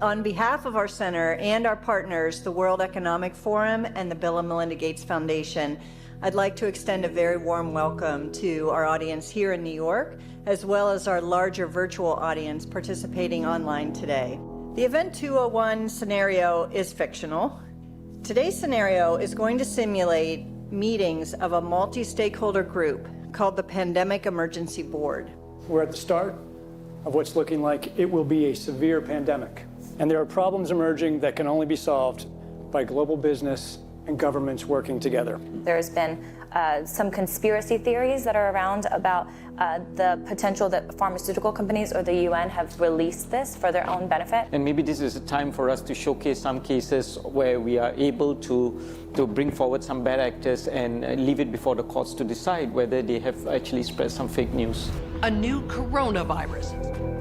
On behalf of our center and our partners, the World Economic Forum and the Bill and Melinda Gates Foundation, I'd like to extend a very warm welcome to our audience here in New York, as well as our larger virtual audience participating online today. The Event 201 scenario is fictional. Today's scenario is going to simulate meetings of a multi-stakeholder group called the Pandemic Emergency Board. We're at the start of what's looking like it will be a severe pandemic. And there are problems emerging that can only be solved by global business and governments working together. There's been some conspiracy theories that are around about the potential that pharmaceutical companies or the UN have released this for their own benefit. And maybe this is a time for us to showcase some cases where we are able to bring forward some bad actors and leave it before the courts to decide whether they have actually spread some fake news. A new coronavirus.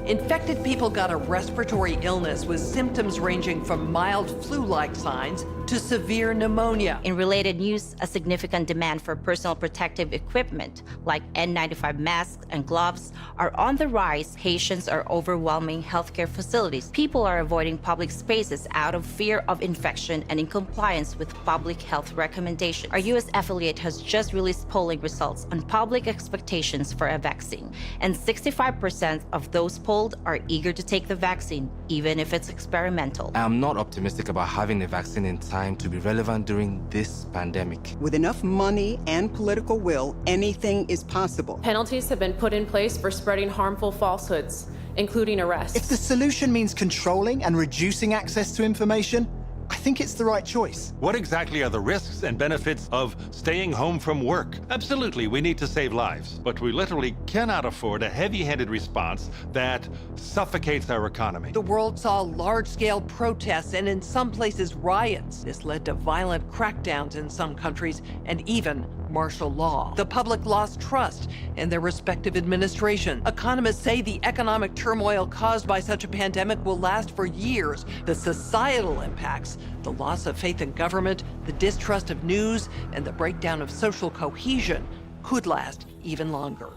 Infected people got a respiratory illness with symptoms ranging from mild flu-like signs to severe pneumonia. In related news, a significant demand for personal protective equipment like N95 masks and gloves are on the rise. Patients are overwhelming healthcare facilities. People are avoiding public spaces out of fear of infection and in compliance with public health recommendations. Our U.S. affiliate has just released polling results on public expectations for a vaccine, and 65% of those polled are eager to take the vaccine, even if it's experimental. I'm not optimistic about having the vaccine in time to be relevant during this pandemic. With enough money and political will, anything is possible. Penalties have been put in place for spreading harmful falsehoods, including arrests. If the solution means controlling and reducing access to information, I think it's the right choice. What exactly are the risks and benefits of staying home from work? Absolutely, we need to save lives, but we literally cannot afford a heavy-handed response that suffocates our economy. The world saw large-scale protests and in some places riots. This led to violent crackdowns in some countries and even martial law. The public lost trust in their respective administration. Economists say the economic turmoil caused by such a pandemic will last for years. The societal impacts, the loss of faith in government, the distrust of news, and the breakdown of social cohesion could last even longer.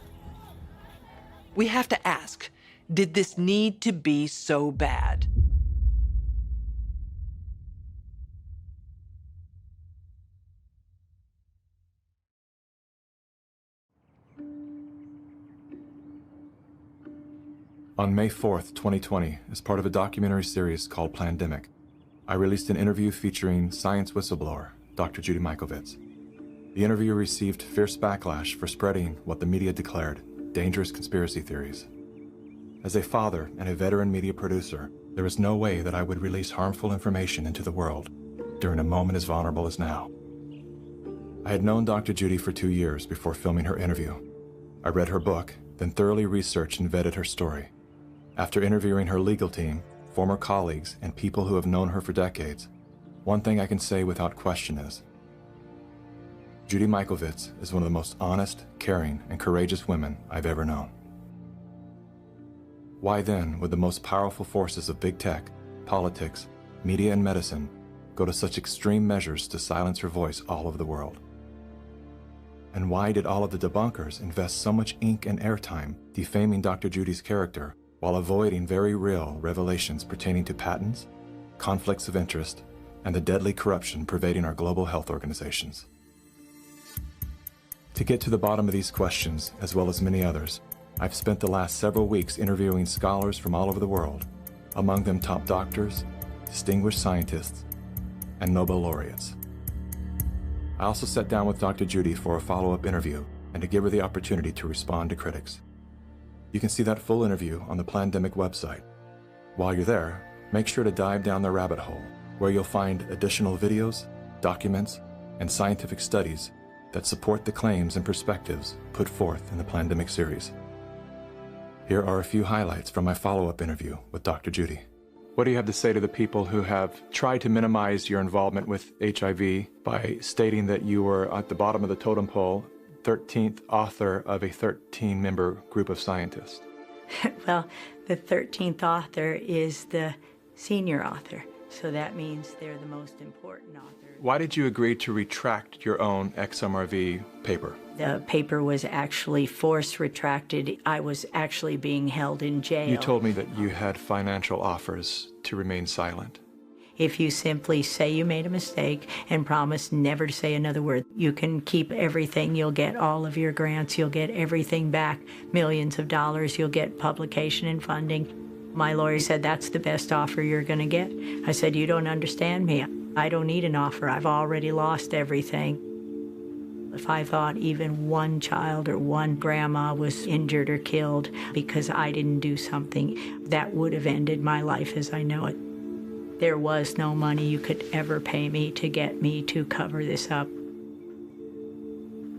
We have to ask, did this need to be so bad? On May 4th, 2020, as part of a documentary series called Plandemic, I released an interview featuring science whistleblower, Dr. Judy Mikovits. The interview received fierce backlash for spreading what the media declared dangerous conspiracy theories. As a father and a veteran media producer, there was no way that I would release harmful information into the world during a moment as vulnerable as now. I had known Dr. Judy for 2 years before filming her interview. I read her book, then thoroughly researched and vetted her story. After interviewing her legal team, former colleagues, and people who have known her for decades, one thing I can say without question is, Judy Mikovits is one of the most honest, caring, and courageous women I've ever known. Why then would the most powerful forces of big tech, politics, media, and medicine go to such extreme measures to silence her voice all over the world? And why did all of the debunkers invest so much ink and airtime defaming Dr. Judy's character while avoiding very real revelations pertaining to patents, conflicts of interest, and the deadly corruption pervading our global health organizations? To get to the bottom of these questions, as well as many others, I've spent the last several weeks interviewing scholars from all over the world, among them top doctors, distinguished scientists, and Nobel laureates. I also sat down with Dr. Judy for a follow-up interview and to give her the opportunity to respond to critics. You can see that full interview on the Plandemic website. While you're there, make sure to dive down the rabbit hole, where you'll find additional videos, documents, and scientific studies that support the claims and perspectives put forth in the Plandemic series. Here are a few highlights from my follow-up interview with Dr. Judy. What do you have to say to the people who have tried to minimize your involvement with HIV by stating that you were at the bottom of the totem pole, 13th author of a 13-member group of scientists? Well, the 13th author is the senior author. So that means they're the most important author. Why did you agree to retract your own XMRV paper? The paper was actually force retracted. I was actually being held in jail. You told me that you had financial offers to remain silent. If you simply say you made a mistake and promise never to say another word, you can keep everything. You'll get all of your grants. You'll get everything back, millions of dollars. You'll get publication and funding. My lawyer said, that's the best offer you're going to get. I said, you don't understand me. I don't need an offer. I've already lost everything. If I thought even one child or one grandma was injured or killed because I didn't do something, that would have ended my life as I know it. There was no money you could ever pay me to get me to cover this up.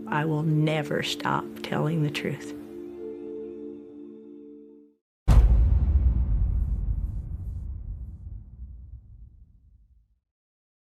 I will never stop telling the truth.